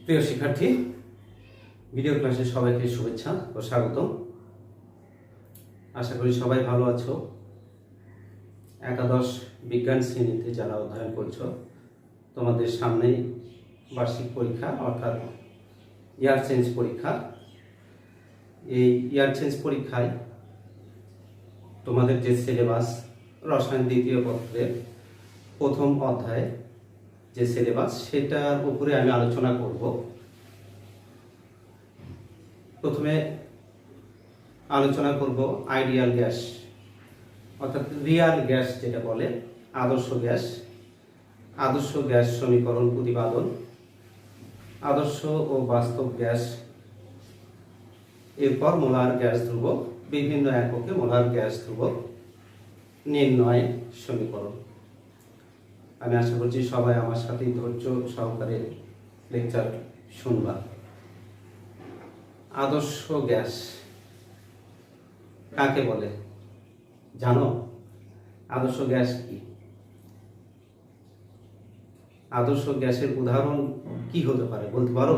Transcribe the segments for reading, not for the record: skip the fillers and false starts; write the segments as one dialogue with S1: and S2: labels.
S1: প্রিয় শিক্ষার্থী, ভিডিও ক্লাসে সবাইকে শুভেচ্ছা ও স্বাগত। আশা করি সবাই ভালো আছো। একাদশ বিজ্ঞান শ্রেণীতে যারা অধ্যয়ন করছো, তোমাদের সামনেই বার্ষিক পরীক্ষা অর্থাৎ ইয়ার চেঞ্জ পরীক্ষা। এই ইয়ার চেঞ্জ পরীক্ষায় তোমাদের যে সিলেবাস, রসায়ন দ্বিতীয় পত্রের প্রথম অধ্যায় যে সিলেবাস, সেটার উপরে আমি আলোচনা করব। প্রথমে আলোচনা করব আইডিয়াল গ্যাস অর্থাৎ রিয়াল গ্যাস, যেটা বলে আদর্শ গ্যাস, আদর্শ গ্যাস সমীকরণ প্রতিপাদন, আদর্শ ও বাস্তব গ্যাস, এরপর মোলার গ্যাস ধ্রুবক, বিভিন্ন এককে মোলার গ্যাস ধ্রুবক নির্ণয় সমীকরণ। আমি আশা করছি সবাই আমার সাথে ধৈর্য সহকারে লেকচার শুনবা। আদর্শ গ্যাস কাকে বলে জানো? আদর্শ গ্যাস কি? আদর্শ গ্যাসের উদাহরণ কি হতে পারে বলতে পারো?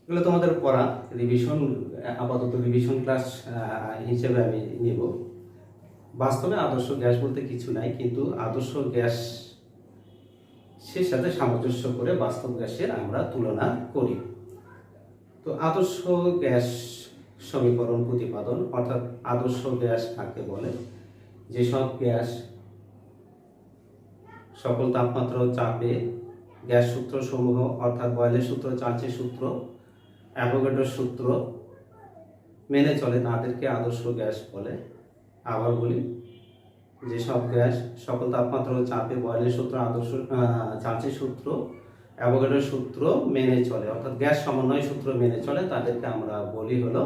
S1: এগুলো তোমাদের পড়া রিভিশন, আপাতত রিভিশন ক্লাস হিসেবে আমি নেব। বাস্তবে আদর্শ গ্যাস বলতে কিছু নাই, কিন্তু আদর্শ গ্যাস সে সাথে সামঞ্জস্য করে বাস্তব গ্যাসের আমরা তুলনা করি। তো আদর্শ গ্যাস সমীকরণ প্রতিপাদন অর্থাৎ আদর্শ গ্যাস কাকে বলে? যেসব গ্যাস সকল তাপমাত্রা ও চাপে গ্যাস সূত্র সমূহ অর্থাৎ বয়লের সূত্র, চার্চের সূত্র, অ্যাভোগাড্রোর সূত্র মেনে চলে তাদেরকে আদর্শ গ্যাস বলে। আবার বলি, যেসব গ্যাস সকল তাপমাত্রা ও চাপে বয়লের সূত্র, আদর্শ চার্চের সূত্র, অ্যাভোগাড্রোর সূত্র মেনে চলে অর্থাৎ গ্যাস সমন্বয় সূত্র মেনে চলে, তাদেরকে আমরা বলি হলো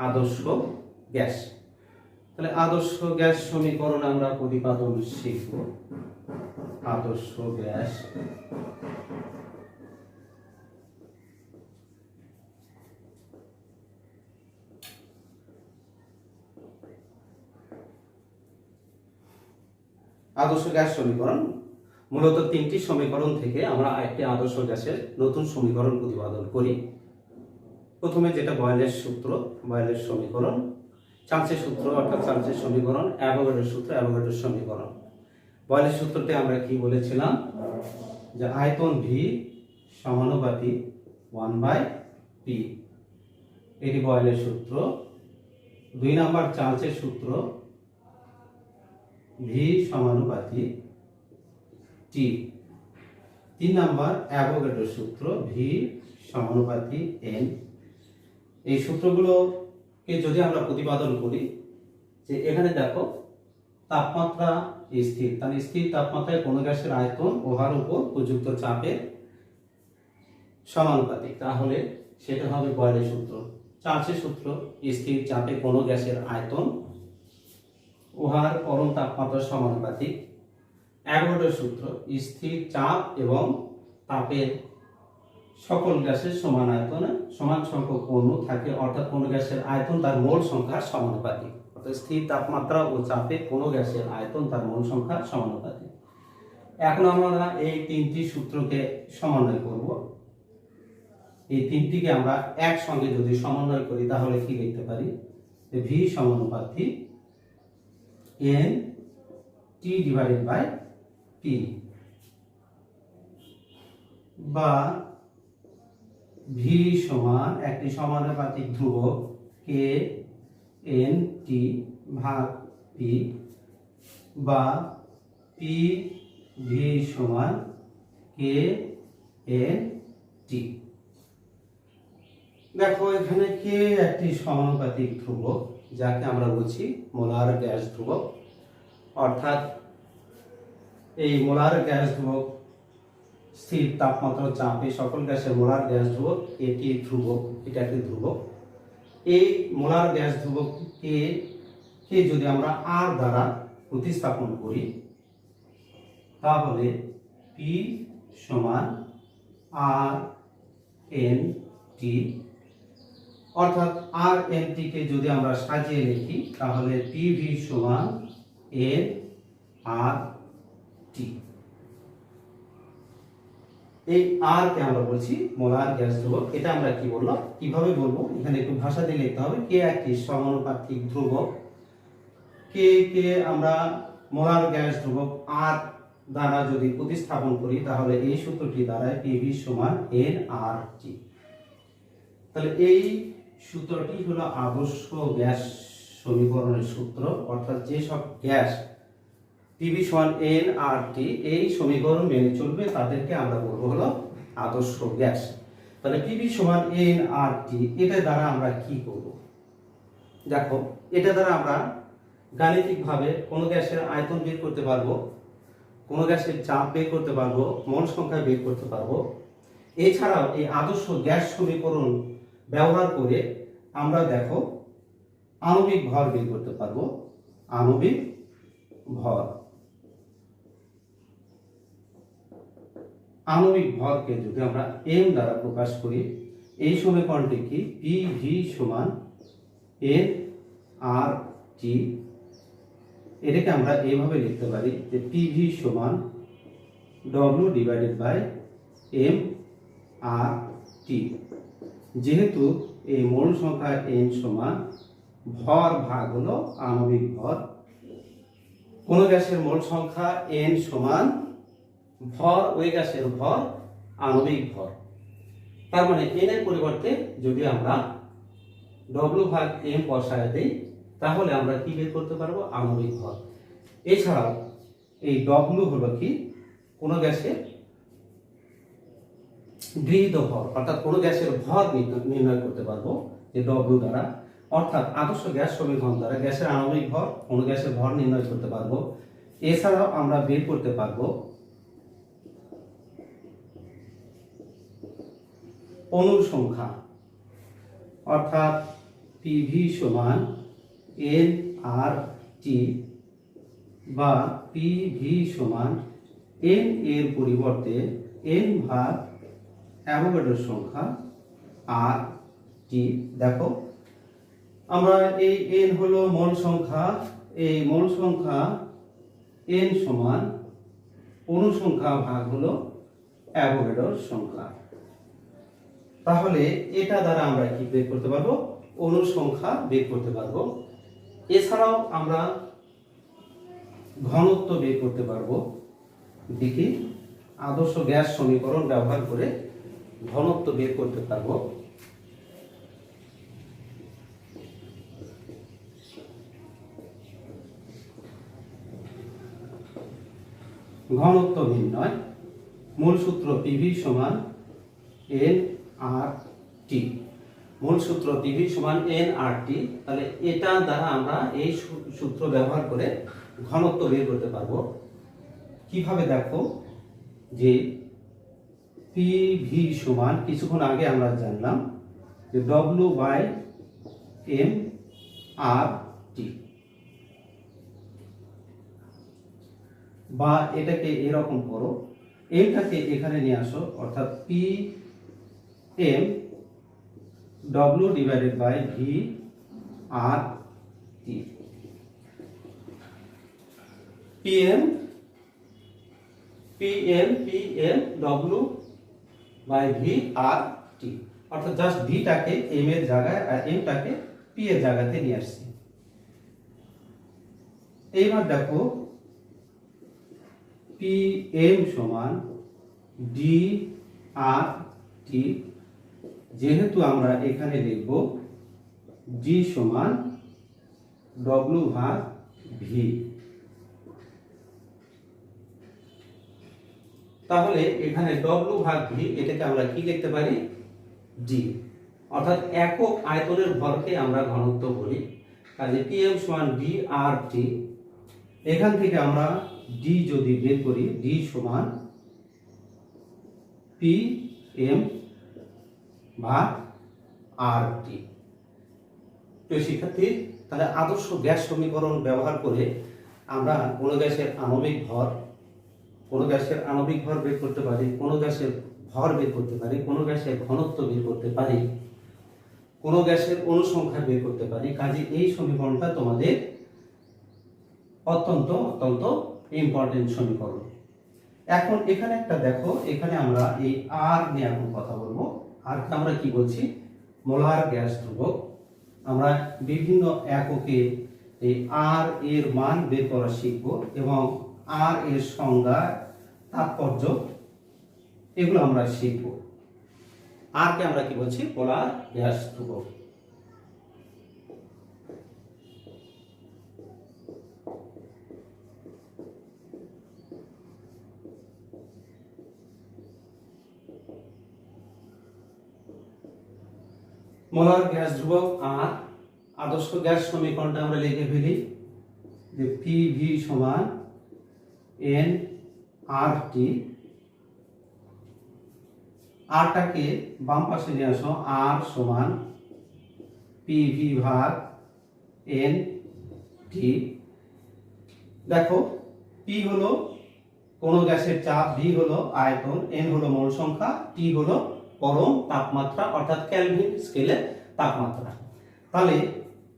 S1: আদর্শ গ্যাস। তাহলে আদর্শ গ্যাস সমীকরণ আমরা প্রতিপাদন শিখব। আদর্শ গ্যাস আদর্শ গ্যাস সমীকরণ মূলত তিনটি সমীকরণ থেকে আমরা একটি আদর্শ গ্যাসের নতুন সমীকরণ প্রতিপাদন করি। প্রথমে যেটা বয়লের সূত্র, বয়লের সমীকরণ, চার্চের সূত্র অর্থাৎ চার্চের সমীকরণ, অ্যাভোগাড্রোর সূত্র, অ্যাভোগাড্রোর সমীকরণ। বয়লের সূত্রতে আমরা কি বলেছিলাম? যে আয়তন ভি সমানুপাতিক 1/p, এটি বয়লের সূত্র। 2 নম্বর চার্চের সূত্র, ভি সমানুপাতিক টি। 3 নম্বর অ্যাভোগাড্রোর সূত্র, ভি সমানুপাতিক এন। এই সূত্রগুলোকে যদি আমরা প্রতিপাদন করি, যে এখানে দেখো তাপমাত্রা স্থির, তাহলে স্থির তাপমাত্রায় কোনো গ্যাসের আয়তন উহার উপর প্রযুক্ত চাপের সমানুপাতিক, তাহলে সেটা হবে বয়লের সূত্র। চার্চের সূত্র, স্থির চাপে কোনো গ্যাসের আয়তন উহার পরম তাপমাত্রার সমানুপাতিক। অ্যাভোগাড্রোর সূত্র, স্থির চাপ এবং তাপের সকল গ্যাসের সমান আয়তনে সমান সংখ্যক অণু থাকে, অর্থাৎ কোনো গ্যাসের আয়তন তার মোল সংখ্যার সমানুপাতিক। অর্থাৎ স্থির তাপমাত্রা ও চাপে কোনো গ্যাসের আয়তন তার মোল সংখ্যার সমানুপাতিক। এখন আমরা এই তিনটি সূত্রকে সমন্বয় করব। এই তিনটিকে আমরা একসঙ্গে যদি সমন্বয় করি তাহলে কি লিখতে পারি? ভি সমানুপাতিক N T divided by P, বা ভি সমান একটি সমানুপাতিক ধ্রুবক কে এন টি ভাগ পি, বা পি ভি সমান কে এন টি। দেখো এখানে কে একটি সমানুপাতিক ধ্রুবক, যাকে আমরা বলছি মোলার গ্যাস ধ্রুবক। অর্থাৎ এই মোলার গ্যাস ধ্রুবক স্থির তাপমাত্রা চাপে সকল গ্যাসের মোলার গ্যাস ধ্রুবক, এটি ধ্রুবক, এটা একটি ধ্রুবক। এই মোলার গ্যাস ধ্রুবক কে যদি আমরা আর দ্বারা প্রতিস্থাপন করি, তাহলে পি সমান আর এন টি, অর্থাৎ আর এন টি কে যদি আমরা সাজিয়ে লিখি তাহলে পি ভি সমান এন আর টি। এই আর কে আমরা বলছি মোলার গ্যাস ধ্রুবক। এটা আমরা কি বললাম, কিভাবে বলবো, এখানে একটু ভাষা দিয়ে লিখতে হবে। কে একটি সমানুপাতিক ধ্রুবক, কে আমরা মোলার গ্যাস ধ্রুবক আর দ্বারা যদি প্রতিস্থাপন করি তাহলে এই সূত্রটি দাঁড়ায় পিভি সমান এন আর টি। তাহলে এই সূত্রটি হলো আদর্শ গ্যাস সমীকরণের সূত্র, অর্থাৎ যে সব গ্যাস পিভি সমান এন আর টি এই সমীকরণ মেনে চলবে তাদেরকে আমরা বলবো হলো আদর্শ গ্যাস। তাহলে পিভি সমান এন আর টি, এটা দ্বারা আমরা কি করব? দেখো, এটা দ্বারা আমরা গাণিতিকভাবে কোনো গ্যাসের আয়তন বের করতে পারবো, কোনো গ্যাসের চাপ বের করতে পারবো, মোল সংখ্যা বের করতে পারবো। এছাড়াও এই আদর্শ গ্যাস সমীকরণ ব্যবহার করে আমরা দেখো আণবিক ভর বের করতে পারবো। আণবিক ভর, আণবিক ভরকে যদি আমরা এম দ্বারা প্রকাশ করি, এই সমীকরণটি কি পি ভি সমান এন আর টি। এটাকে আমরা এইভাবে লিখতে পারি যে পি ভি সমান W divided by M R টি। যেহেতু এই মোল সংখ্যা এন সমান ভর ভাগ হলো আণবিক ভর, কোন গ্যাসের মোল সংখ্যা এন সমান ভর ওই গ্যাসের ভর আণবিক ভর। তার মানে এন এর পরিবর্তে যদি আমরা ডব্লিউ ভাগ এম বসায় দেই তাহলে আমরা কি বের করতে পারবো? আণবিক ভর। এছাড়াও এই ডব্লিউ হলো কি কোন গ্যাসের গৃহীত ভর, অর্থাৎ কোন গ্যাসের ভর নির্ণয় করতে পারবো যে ডব্লিউ দ্বারা। অর্থাৎ আদর্শ গ্যাস সমীকরণ দ্বারা গ্যাসের আণবিক ভর, কোন গ্যাসের ভর নির্ণয় করতে পারবো। এছাড়াও আমরা বের করতে পারবো অণুর সংখ্যা, অর্থাৎ পিভি সমান এন আর টি বা পিভি সমান এন এর পরিবর্তে এন ভাগ অ্যাভোগাড্রোর সংখ্যা আর টি। দেখো, আমরা এই এন হলো মোল সংখ্যা, এই মোল সংখ্যা এন সমান অণু সংখ্যা ভাগ হলো অ্যাভোগাড্রোর সংখ্যা। তাহলে এটা দ্বারা আমরা কি বের করতে পারবো? অণুর সংখ্যা বের করতে পারবো। এছাড়াও আমরা ঘনত্ব বের করতে পারবো। দেখি, আদর্শ গ্যাস সমীকরণ ব্যবহার করে ঘনত্ব বের করতে পারবো। ঘনত্ব নির্ণয়, মূল সূত্র পিভি সমান এন আর টি। মূল সূত্র পিভি সমান এন আর টি। তাহলে এটা দ্বারা আমরা এই সূত্র ব্যবহার করে ঘনত্ব বের করতে পারবো। কিভাবে? দেখো, যে পিভি সমান কিছুক্ষণ আগে আমরা জানলাম যে W by M R T, বা এটাকে এরকম করো, এমটাকে এখানে নিয়ে আসো, অর্থাৎ P M W divided by V R T. PM W by V R T, অর্থাৎ জাস্ট ভিটাকে এম এর জায়গায় আর এমটাকে পি এর জায়গাতে নিয়ে আসছি। এইবার দেখো, পি এম সমান ডি আর টি, যেহেতু আমরা এখানে লিখব ডি সমান ডব্লিউ ভাগ ভি। তাহলে এখানে ডব্লিউ ভাগ ভি, এটাকে আমরা কি লিখতে পারি? ডি। অর্থাৎ একক আয়তনের ভরকে আমরা ঘনত্ব বলি। কাজে পি এম সমান ডি আর টি। এখান থেকে আমরা ডি যদি বের করি, ডি সমান পি এম ভাগ আর টি। তো শিক্ষার্থী, তাহলে আদর্শ গ্যাস সমীকরণ ব্যবহার করে আমরা কোনো গ্যাসের আণবিক ভর বের করতে পারি, কোনো গ্যাসের ভর বের করতে পারি, কোনো গ্যাসের ঘনত্ব বের করতে পারি, কোনো গ্যাসের অণু সংখ্যা বের করতে পারি। কাজে এই সমীকরণটা তোমাদের অত্যন্ত ইম্পর্টেন্ট সমীকরণ। এখন এখানে একটা দেখো, এখানে আমরা এই আর নিয়ে এখন কথা বলবো। আর আমরা কি বলছি? মোলার গ্যাস ধ্রুবক। আমরা বিভিন্ন এককে এই আর এর মান বের করা শিখব এবং আর এর সংজ্ঞা, তাৎপর্য এগুলো আমরা শিখব। আর কে আমরা কি বলছি? মোলার গ্যাস ধ্রুবক। মোলার গ্যাস ধ্রুবক আর। আদর্শ গ্যাস সমীকরণটা আমরা লিখে ফেলি যে পিভি সমান এন আর টি। আরটাকে বাম পাশে নিয়ে আসো, আর সমান পিভি ভাগ এন টি। দেখো, পি হলো কোন গ্যাসের চাপ, ভি হলো আয়তন, এন হলো মোল সংখ্যা, টি হলো পরম তাপমাত্রা অর্থাৎ কেলভিন স্কেলে তাপমাত্রা। তাহলে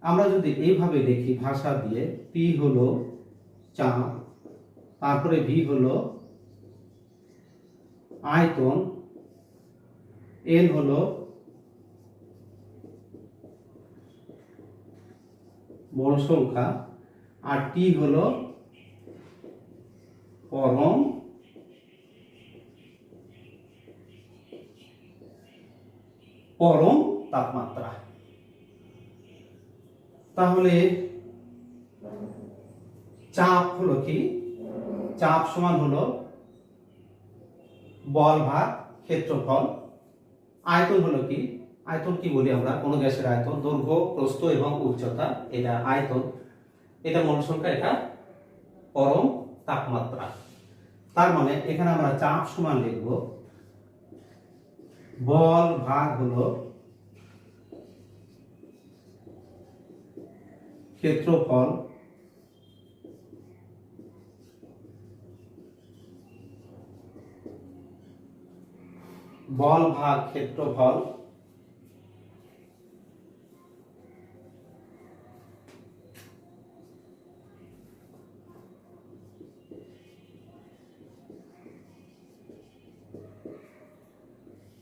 S1: আমরা যদি এইভাবে দেখি ভাষা দিয়ে, পি হলো চাপ, তারপরে ভি হলো আয়তন, এন হলো মোল সংখ্যা, আর টি হলো পরম তাপমাত্রা। তাহলে চাপ হলো কি? চাপ সমান হলো বল ভাগ ক্ষেত্রফল। আয়তন হলো কি? আয়তন কি বলি আমরা? কোন গ্যাসের আয়তন, দৈর্ঘ্য, প্রস্থ এবং উচ্চতা, এটা আয়তন। এটা মোল সংখ্যা, এটা পরম তাপমাত্রা। তার মানে এখানে আমরা চাপ সমান লিখব বল ভাগ হলো ক্ষেত্রফল, বল ভাগ ক্ষেত্রফল,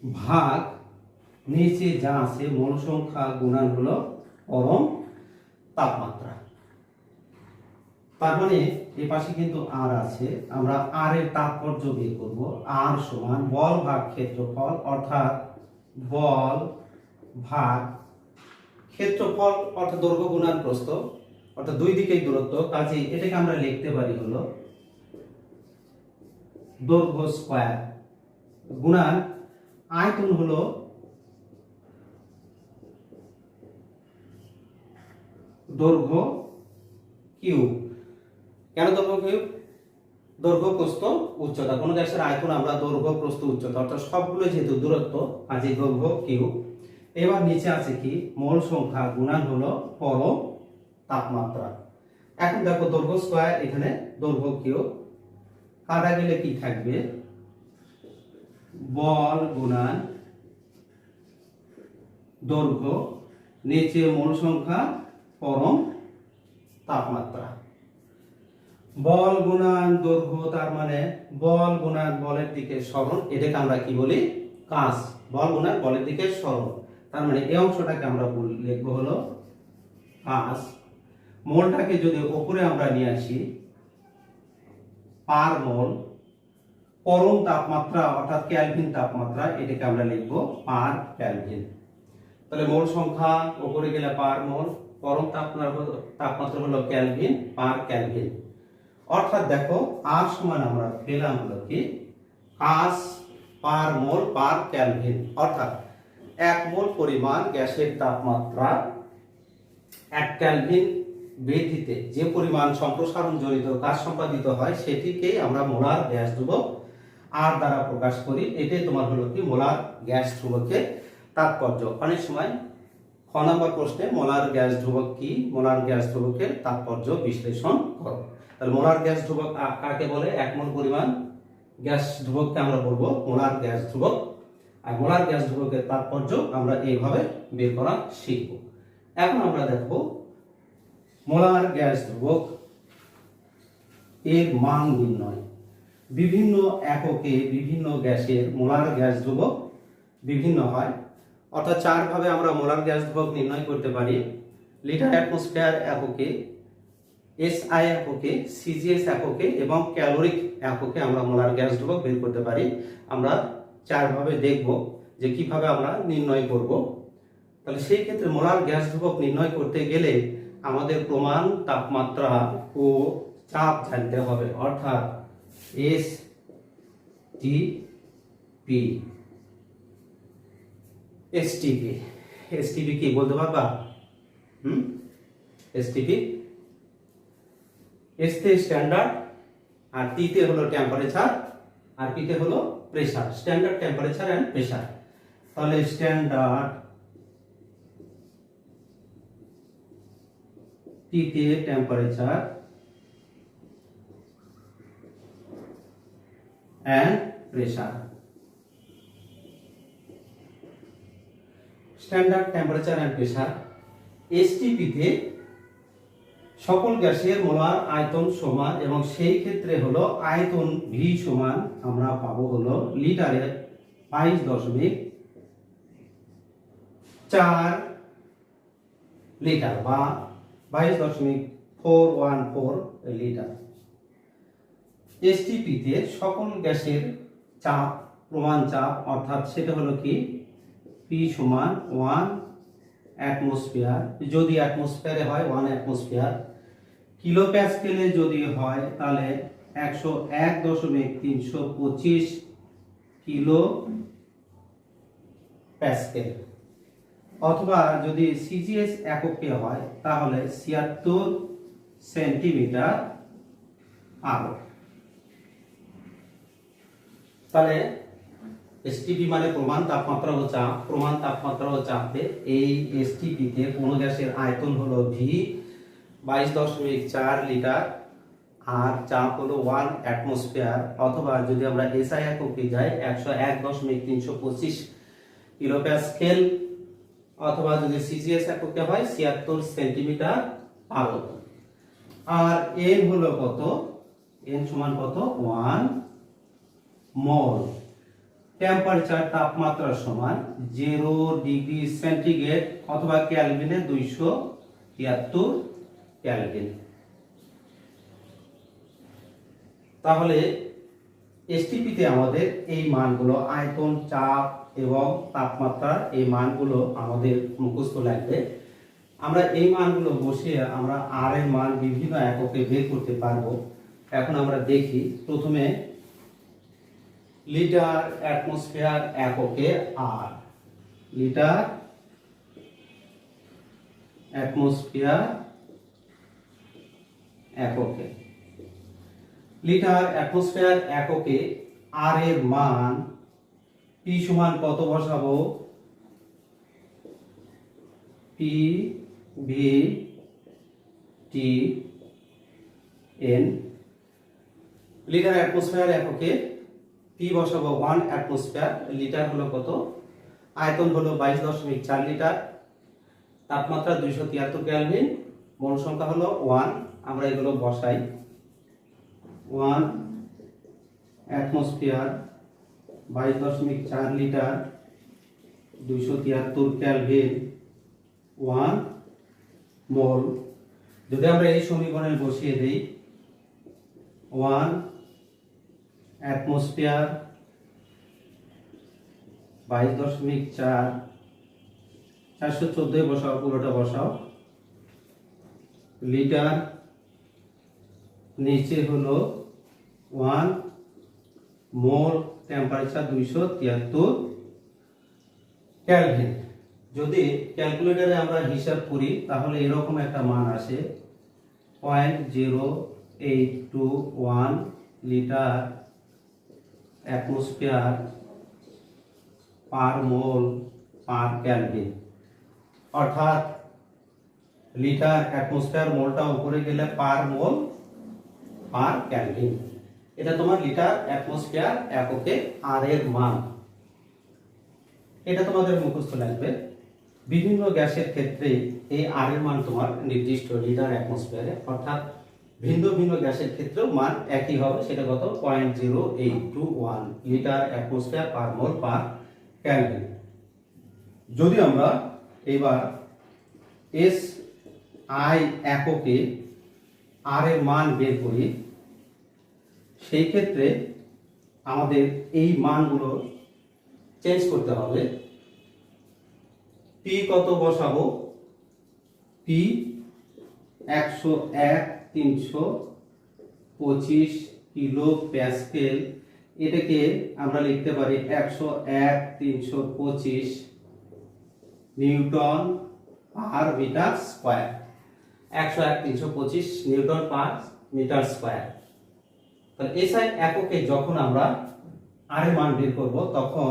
S1: ভাগ নিচে যা আছে মোল সংখ্যা গুণন হলো পরম তাপমাত্রা। তার মানে এই পাশে কিন্তু আর আছে, আমরা আর এর তাৎপর্য বের করব। আর সমান বল ভাগ ক্ষেত্রফল, অর্থাৎ বল ভাগ ক্ষেত্রফল অর্থাৎ দৈর্ঘ্য গুণন প্রস্থ, অর্থাৎ দুই দিকেই দূরত্ব। কাজেই এটাকে আমরা লিখতে পারি হলো দৈর্ঘ্য স্কয়ার গুণন আয়তন হলো দৈর্ঘ্য কিউব। কেন দৈর্ঘ্য কিউব? দৈর্ঘ্য প্রস্থ উচ্চতা। কোন গ্যাসের আয়তন আমরা দৈর্ঘ্য প্রস্থ উচ্চতা অর্থাৎ সবগুলো যেহেতু দূরত্ব, কাজে দৈর্ঘ্য কিউব। এবার নিচে আছে কি? মোল সংখ্যা গুণন হলো পরম তাপমাত্রা। এখন দেখো দৈর্ঘ্য স্কয়ার, এখানে দৈর্ঘ্য কিউব, কাটা গেলে কি থাকবে? বল গুণন দৈর্ঘ্য, নিচে মোল সংখ্যা পরম তাপমাত্রা। বল গুণন দৈর্ঘ্য, তার মানে বল গুণন বলের দিকে সরণ, এটাকে আমরা কি বলি? কাজ। বল গুণন বলের দিকে সরণ, তার মানে এই অংশটাকে আমরা লিখবো হলো কাজ। মোলটাকে যদি উপরে আমরা নিয়ে আসি, পার মোল, পরম তাপমাত্রা অর্থাৎ কেলভিন তাপমাত্রা, এটাকে আমরা লিখবো পার কেলভিন। তাহলে মোল সংখ্যা উপরে গেলে পার মোল, পরম তাপমাত্রা হলো কেলভিন, পার কেলভিন। অর্থাৎ দেখো আর সমান আমরা পেলাম হলো কি? কাজ পার মোল পার কেলভিন। অর্থাৎ এক মোল পরিমাণ গ্যাসের তাপমাত্রা 1 কেলভিন বৃদ্ধিতে যে পরিমাণ সম্প্রসারণ জনিত কাজ সম্পাদিত হয়, সেটিকেই আমরা মোলার গ্যাস ধ্রুবক আর দ্বারা প্রকাশ করি। এটাই তোমার হলো কি? মোলার গ্যাস ধ্রুবকের তাৎপর্য। অনেক সময় খ নম্বর প্রশ্নে মোলার গ্যাস ধ্রুবক কি, মোলার গ্যাস ধ্রুবকের তাৎপর্য বিশ্লেষণ করো। তাহলে মোলার গ্যাস ধ্রুবক কাকে বলে? এক মোল পরিমাণ গ্যাস ধ্রুবককে আমরা বলবো মোলার গ্যাস ধ্রুবক। আর মোলার গ্যাস ধ্রুবকের তাৎপর্য আমরা এইভাবে বের করা শিখব। এখন আমরা দেখব মোলার গ্যাস ধ্রুবক এর মান নির্ণয়। বিভিন্ন এককে বিভিন্ন গ্যাসের মোলার গ্যাস ধ্রুবক বিভিন্ন হয়। অর্থাৎ চারভাবে আমরা মোলার গ্যাস ধ্রুবক নির্ণয় করতে পারি। লিটার অ্যাটমসফিয়ার এককে, এসআই এককে, সিজিএস এককে এবং ক্যালোরিক এককে আমরা মোলার গ্যাস ধ্রুবক বের করতে পারি। আমরা চারভাবে দেখব যে কিভাবে আমরা নির্ণয় করব। তাহলে সেই ক্ষেত্রে মোলার গ্যাস ধ্রুবক নির্ণয় করতে গেলে আমাদের প্রমাণ, তাপমাত্রা ও চাপ জানতে হবে, অর্থাৎ S T P. STP, STP কি বলতে পারবা? এসটিপি, এস তে স্ট্যান্ডার্ড, আর টি তে হলো টেম্পারেচার, আর পি তে হলো pressure. Standard, temperature and pressure. তাহলে স্ট্যান্ডার্ড, টি তে temperature and pressure. Standard, temperature and pressure. STP তে সকল গ্যাসের মোলার আয়তন সমান এবং সেই ক্ষেত্রে হলো আয়তন ভি সমান আমরা পাবো হলো লিটারে 22.4 লিটার বা 22.414 লিটার। এসটিপি তে সকল গ্যাসের চাপ, প্রমাণ চাপ, অর্থাৎ সেটা হলো কি পি সমান 1 অ্যাটমসফিয়ার, যদি অ্যাটমসফিয়ারে হয় 1 অ্যাটমসফিয়ার। কিলো প্যাসকেলে যদি হয় তাহলে 101.325 কিলো প্যাসকেল, অথবা যদি সিজিএস এককে হয় তাহলে 76 সেন্টিমিটার আলো। তাহলে এসটিপি মানে প্রমাণ তাপমাত্রা ও চাপ। প্রমাণ তাপমাত্রা ও চাপে এই এসটিপি তে কোন গ্যাসের আয়তন হলো ভি 22.4 লিটার আর চাপ হলো 1 অ্যাটমসফিয়ার, অথবা যদি আমরা এসআই এককে যাই 101.325 কিলো প্যাসকেল, অথবা যদি সিজিএস এককে হয় 76 সেন্টিমিটার আলো। আর এন হলো কত? এন সমান কত? 1 মোল। টেম্পারেচার, তাপমাত্রা সমান 0 ডিগ্রি সেন্টিগ্রেড অথবা কেলভিনে 273 কেলভিন। তাহলে এসটিপি তে আমাদের এই মানগুলো, আয়তন, চাপ এবং তাপমাত্রা, এই মানগুলো আমাদের মুখস্থ লাগবে। আমরা এই মানগুলো বসিয়ে আমরা আর এর মান বিভিন্ন এককে বের করতে পারবো। এখন আমরা দেখি, প্রথমে লিটার অ্যাটমসফিয়ার এককে আর, লিটার অ্যাটমসফিয়ার এককে। লিটার অ্যাটমসফিয়ার এককে আর এর মান পি সমান কত বসাবো? P V T N. Litre atmosphere এককে পি বসাবো 1 অ্যাটমসফিয়ার, লিটার হলো কত? আয়তন হলো 22.4 লিটার, তাপমাত্রা 273 কেলভিন, মোল সংখ্যা হলো 1। আমরা এগুলো বসাই। 1 অ্যাটমসফিয়ার 22.4 লিটার 273 কেলভিন 1 মোল। যদি আমরা এই সমীকরণে বসিয়ে দেই 1 অ্যাটমসফিয়ার 22.4, 414 বসাও, পুরোটা বসাও, লিটার, নিচে হলো 1 মোল, টেম্পারেচার 273 কেলভিন। যদি ক্যালকুলেটরে আমরা হিসাব করি তাহলে এরকম একটা মান আসে 0.0821 লিটার অ্যাটমসফিয়ার পার মোল পার কেলভিন। অর্থাৎ লিটার অ্যাটমসফিয়ার মোলটা উপরে গেলে পার মোল পার কেলভিন। এটা তোমার লিটার অ্যাটমসফিয়ার এককে আর এর মান। এটা তোমাদের মুখস্থ লাগবে। বিভিন্ন গ্যাসের ক্ষেত্রে এই আর এর মান তোমার নির্দিষ্ট লিটার অ্যাটমসফিয়ারে, অর্থাৎ ভিন্ন ভিন্ন গ্যাসের ক্ষেত্রেও মান একই হবে, সেটা কত 0.0821 লিটার অ্যাটমসফিয়ার পার মোল পার কেলভিন। যদি আমরা এবার এস আই এককে আর এর মান বের করি, সেই ক্ষেত্রে আমাদের এই মানগুলো চেঞ্জ করতে হবে। পি কত বসাবো? পি 101,325 কিলো প্যাসকেল, এটাকে আমরা লিখতে পারি 101,325 newton per metre square. 101,325 newton per metre square. তাহলে এসআই এককে যখন আমরা আর এর মান বের করব, তখন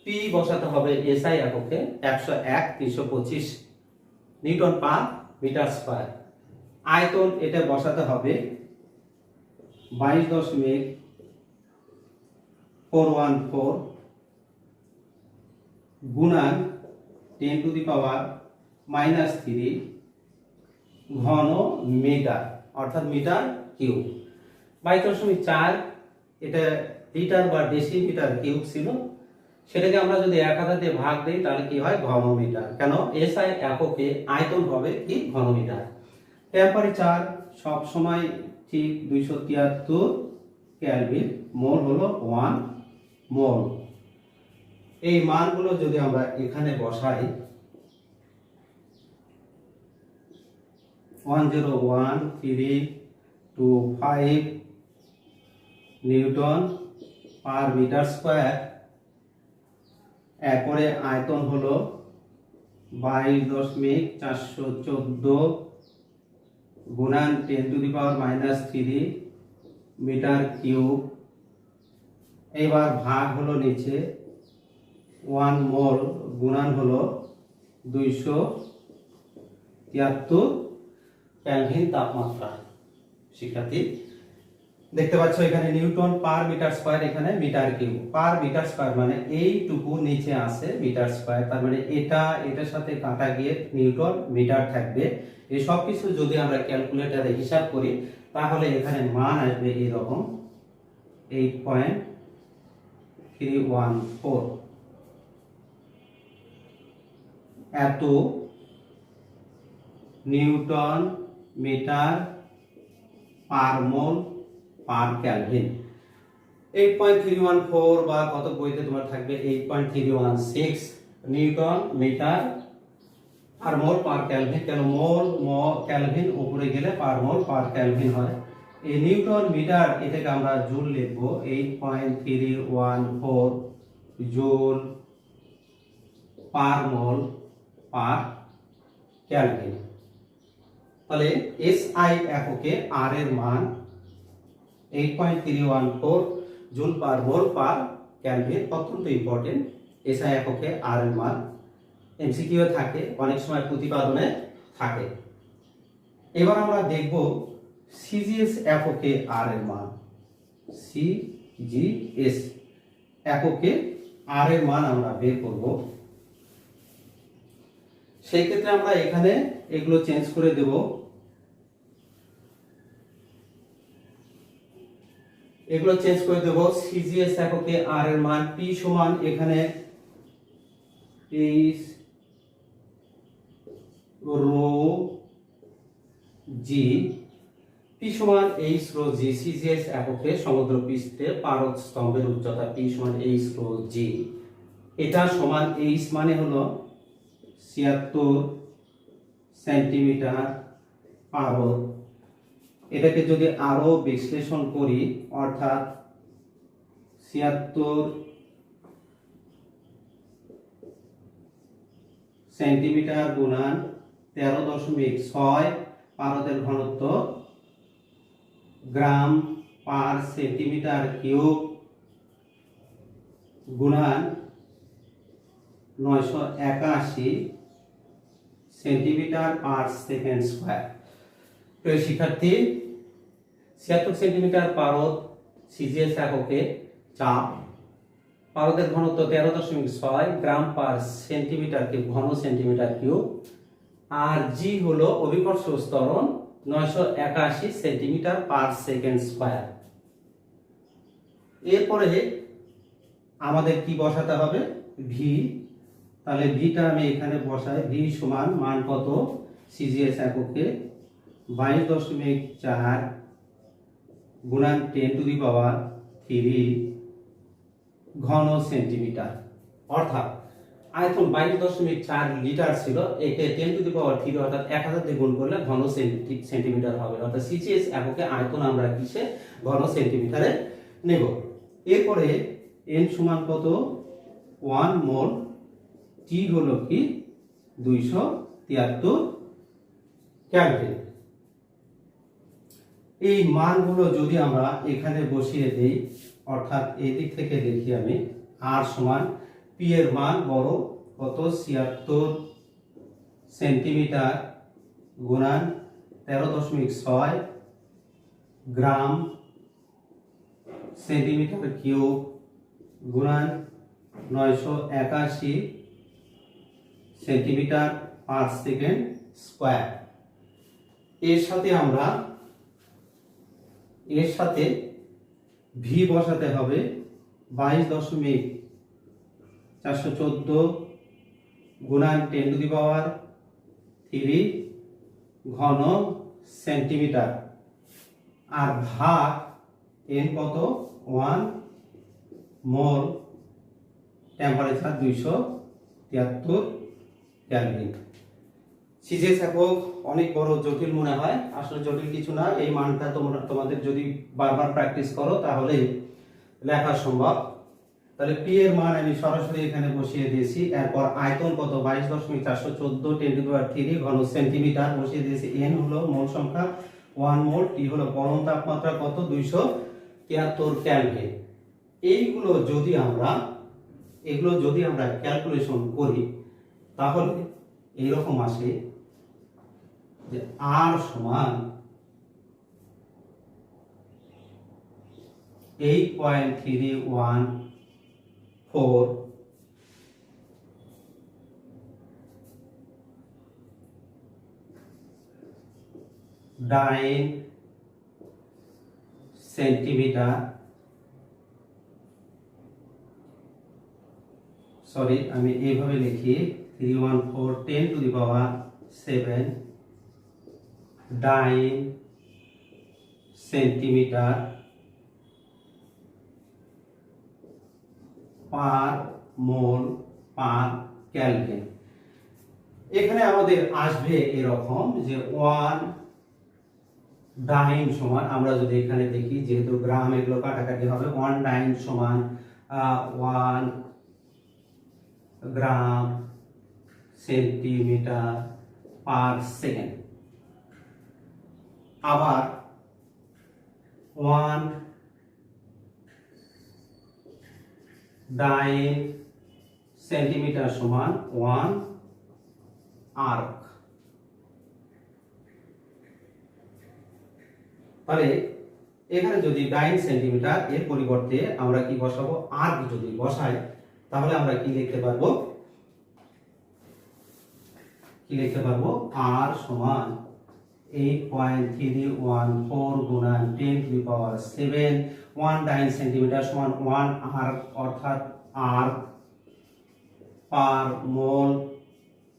S1: পি বসাতে হবে এসআই এককে 101,325 নিউটন পার মিটার স্কয়ার। আয়তন এটা বসাতে হবে 22.414 গুণান 10⁻³ ঘন মিটার, অর্থাৎ মিটার কিউব। 22.4 এটা লিটার বা ডেসিমিটার কিউব ছিল, সেটাকে আমরা যদি 1000 দিয়ে ভাগ দিই তাহলে কি হয়? ঘনমিটার। কেন? এসআই এককে আয়তন হবে কি? ঘনমিটার। টেম্পারেচার সব সময় ঠিক 273 কেলভিন, মোল হলো 1 মোল। এই মানগুলো যদি আমরা এখানে বসাই, 101,325 নিউটন পার মিটার স্কয়ার, এরপরে আয়তন হলো 22.414 গুণান 10⁻³ মিটার কিউব। এবার ভাগ হলো নিচে 1 মোল গুণান হলো 273 কেলভিন তাপমাত্রা। শিক্ষার্থী দেখতে পাচ্ছ এখানে নিউটন পার মিটার স্কয়ার, এখানে metre cube. Per metre square মানে এইটুকু নিচে আছে মিটার স্কয়ার, তার মানে এটার সাথে কাটা গিয়ে নিউটন মিটার থাকবে। এই সব কিছু যদি আমরা ক্যালকুলেটরে হিসাব করি, তাহলে এখানে মান আসবে এরকম 8.314। এত newton metre per mole per kelvin. 8.314 বা কত বইতে তোমার থাকবে 8.316 newton metre per mole per kelvin. কেন? মোল কেলভিন উপরে গেলে পার মোল পার কেলভিন হয়। এই নিউটন মিটার এটাকে আমরা জুল লিখবো 8.314 joule per mole per kelvin. তাহলে এসআই এককে আর এর মান 8.314 joule per mole per kelvin. অত্যন্ত ইম্পর্টেন্ট এসআই এককে আর এর মান, এমসিকিউ থাকে, অনেক সময় প্রতিপাদনে থাকে। এবার আমরা দেখব সিজিএস এককে আর এর মান। সিজিএস এককে আর এর মান আমরা বের করব। সেই ক্ষেত্রে আমরা এখানে এগুলো চেঞ্জ করে দেব। সিজিএস এককে আর এর মান পি সমান এখানে এইচ রো জি, পি সমান এইচ রো জি। সিজিএস এককে সমুদ্র পৃষ্ঠে পারদ স্তম্ভের উচ্চতা পি সমান এইচ রো জি। এটা সমান এইচ মানে হলো 76 সেন্টিমিটার পারদ। এটাকে যদি আরো বিশ্লেষণ করি, অর্থাৎ 76 সেন্টিমিটার গুণান 13.6 পারদের ঘনত্ব গ্রাম পার সেন্টিমিটার কিউব গুণান 981 সেন্টিমিটার পার সেকেন্ড স্কয়ার। প্রিয় শিক্ষার্থী, 76 সেন্টিমিটার পারদ সিজিএস এককে চাপ, পারদের ঘনত্ব 13.6 গ্রাম পার সেন্টিমিটার কিউব ঘন সেন্টিমিটার কিউব, আর জি হলো অভিকর্ষ ত্বরণ 981 সেন্টিমিটার পার সেকেন্ড স্কয়ার। এরপরে আমাদের কি বসাতে হবে, ভি। তাহলে ভিটা আমি এখানে বসাই, ভি সমান মান কত, সিজিএস এককে 22.4 গুণন 10⁻³ ঘন সেন্টিমিটার। অর্থাৎ আয়তন 22.4 লিটার ছিল, একে 10⁻³ অর্থাৎ 1000 দিয়ে গুণ করলে ঘন সেন্টিমিটার হবে। অর্থাৎ সিজিএস এককে আয়তন আমরা কিসে, ঘন সেন্টিমিটারে নেব। এরপরে এন সমান কত, 1 মোল, টি হলো কি 273 কেলভিন। এই মানগুলো যদি আমরা এখানে বসিয়ে দেই, অর্থাৎ এই দিক থেকে দেখি আমি, আর সমান পি এর মান বড় কত, 76 সেন্টিমিটার গুণন 13.6 গ্রাম সেন্টিমিটার কিউব গুণন 981 সেন্টিমিটার পার সেকেন্ড স্কয়ার। এর সাথে ভি বসাতে হবে 22.414 গুণন 10⁻³ ঘন সেন্টিমিটার, আর ভাগ এন কত, 1 মোল, টেম্পারেচার 273 কেলভিন। সিজিএস একক অনেক বড় জটিল মনে হয়, আসলে জটিল কিছু না। এই মানটা তোমাদের যদি বারবার প্র্যাকটিস করো তাহলে লেখা সম্ভব। তাহলে পি এর মান আমি সরাসরি এখানে বসিয়ে দিয়েছি। এরপর আয়তন কত, 22.414 10⁻³ ঘন সেন্টিমিটার বসিয়ে দিয়েছি। এন হলো মোল সংখ্যা 1 মোল, টি হলো পরম তাপমাত্রা কত, 273 কেলভিন। এগুলো যদি আমরা ক্যালকুলেশন করি তাহলে এইরকম আসে যে আর সমান 8.314 9 সেন্টিমিটার, সরি আমি এইভাবে লিখি, 314 10⁻7 9 সেন্টিমিটার পার মোল পার কেলভিন। এখানে আমাদের আসবে এরকম যে 1 ডাইন সমান, আমরা যদি এখানে দেখি যেহেতু গ্রাম এগুলো কাটাকাটি হবে, 1 ডাইন সমান 1 গ্রাম সেন্টিমিটার পার সেকেন্ড। আবার 1 ডাইন সেন্টিমিটার সমান 1 আর্ক। তাহলে এখানে যদি ডাইন সেন্টিমিটার, এর পরিবর্তে আমরা কি বসাবো, আর্ক যদি বসাই তাহলে আমরা কি লিখতে পারবো, আর সমান 8.314 গুণন 10⁻7 1 ডাইন সেন্টিমিটার সমান 1 আর্ক, অর্থাৎ আর্ক পার মোল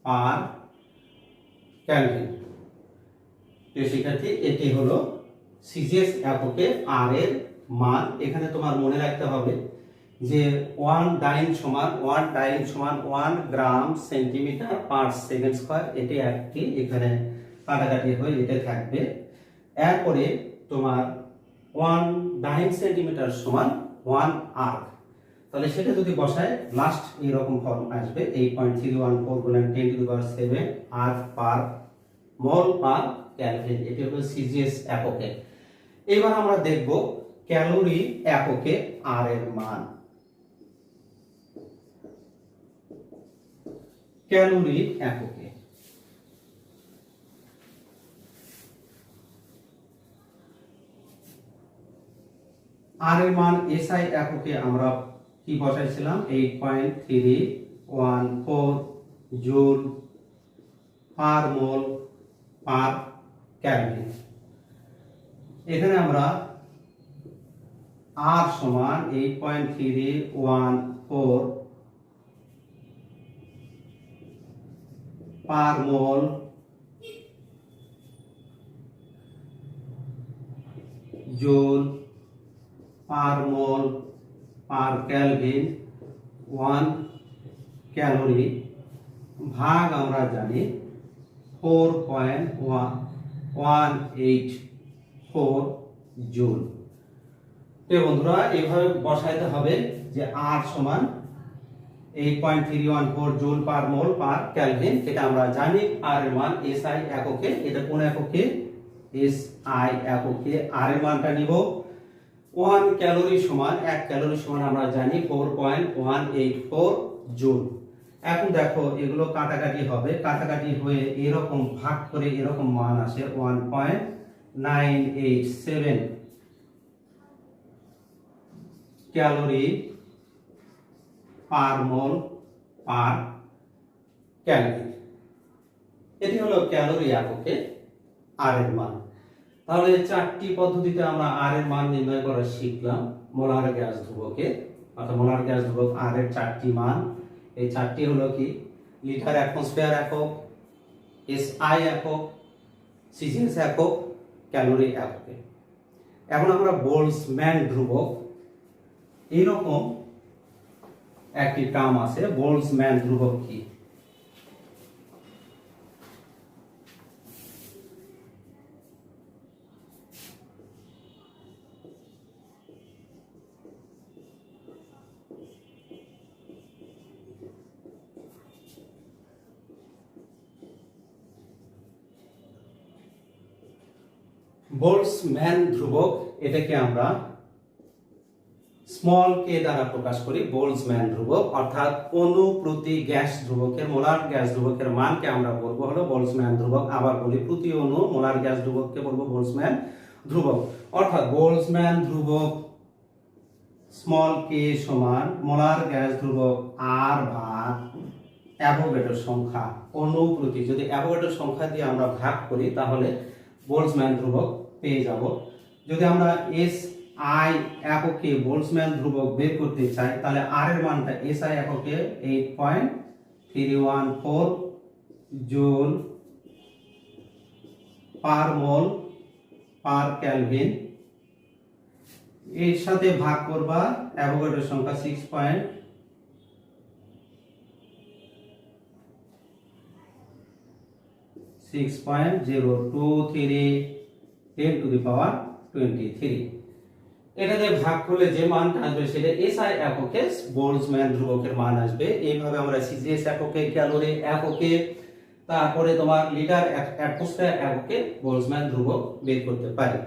S1: পার কেলভিন। শিক্ষার্থী, এটি হলো সিজিএস এককে আর এর মান। এখানে তোমার মনে রাখতে হবে যে 1 ডাইন সমান 1 গ্রাম সেন্টিমিটার পার সেকেন্ড স্কয়ার, এটি একটি এখানে কাটাকাটি হয়ে এটা থাকবে। এরপরে তোমার 1 ডাইন সেন্টিমিটার সমান 1 আর্ক, তাহলে সেটা যদি বসায় লাস্ট এরকম ফর্ম আসবে, 8.314 গুণন 10⁻7 আর্ক পার মোল পার কেলভিন। এটি হলো সিজিএস এককে। এবার আমরা দেখব ক্যালোরি এককে আর এর মান। ক্যালোরি এককে আর এর মান এসআই এককে আমরা কি বসাইছিলাম, 8.314 joule per mole per kelvin. এখানে আমরা R সমান 8.314 পার মোল joule per mole per kelvin 1 calorie ভাগ আমরা জানি 4.184 জুল। বন্ধুরা এইভাবে বসাইতে হবে যে R সমান 8.314 joule per mole per kelvin, এটা আমরা জানি। আর এর মান SI এককে, এটা কোন এককে? SI এককে। আর এর মানটা নিব 1 ক্যালোরি সমান 1 ক্যালোরি সমান আমরা জানি 4.184 জুল। এখন দেখো এগুলো কাটাকাটি হবে, কাটাকাটি হয়ে এরকম ভাগ করে এরকম মান আসে 1.987 ক্যালোরি পার মোল পার ক্যালোরি। এটি হলো ক্যালোরি এককে আর এর মান। তাহলে চারটি পদ্ধতিতে আমরা আর এর মান নির্ণয় করা শিখলাম মোলার গ্যাস ধ্রুবকে, অর্থাৎ মোলার গ্যাস ধ্রুবক আর এর চারটি মান। এই চারটি হলো কি? লিটার অ্যাটমসফিয়ার একক, SI একক, সিজিএস একক, ক্যালোরি এককে। এখন আমরা বোল্টজম্যান ধ্রুবক, এইরকম একটি টার্ম আছে। বোল্টজম্যান ধ্রুবক কি? বোল্টজম্যান ধ্রুবক, এটাকে আমরা স্মল কে দ্বারা প্রকাশ করি। বোল্টজম্যান ধ্রুবক অর্থাৎ অণু প্রতি গ্যাস ধ্রুবকের মোলার গ্যাস ধ্রুবকের মানকে আমরা বলবো হলো বোল্টজম্যান ধ্রুবক। আবার বলি, প্রতি অণু মোলার গ্যাস ধ্রুবককে বলবো বোল্টজম্যান ধ্রুবক। অর্থাৎ বোল্টজম্যান ধ্রুবক স্মল কে সমান মোলার গ্যাস ধ্রুবক আর ভাগ অ্যাভোগাড্রোর সংখ্যা অণু প্রতি। যদি অ্যাভোগাড্রোর সংখ্যা দিয়ে আমরা ভাগ করি তাহলে বোল্টজম্যান ধ্রুবক পেয়ে যাব। যদি আমরা SI এককে বোল্টজম্যান ধ্রুবক বের করতে চাই তাহলে আর এর মানটা SI এককে 8.314 joule per mole per kelvin, এর সাথে ভাগ করবা অ্যাভোগাড্রোর সংখ্যা 6.023 10 টু দি পাওয়ার 23। এটাতে ভাগ করলে যে মানটা আসবে সেটা SI এককে বোল্টজম্যান ধ্রুবকের মান আসবে। এইভাবে আমরা সিজিএস এককে, ক্যালোরি এককে, তারপরে তোমার লিটার অ্যাটমসফিয়ার এককে বোল্টজম্যান ধ্রুবক বের করতে পারি।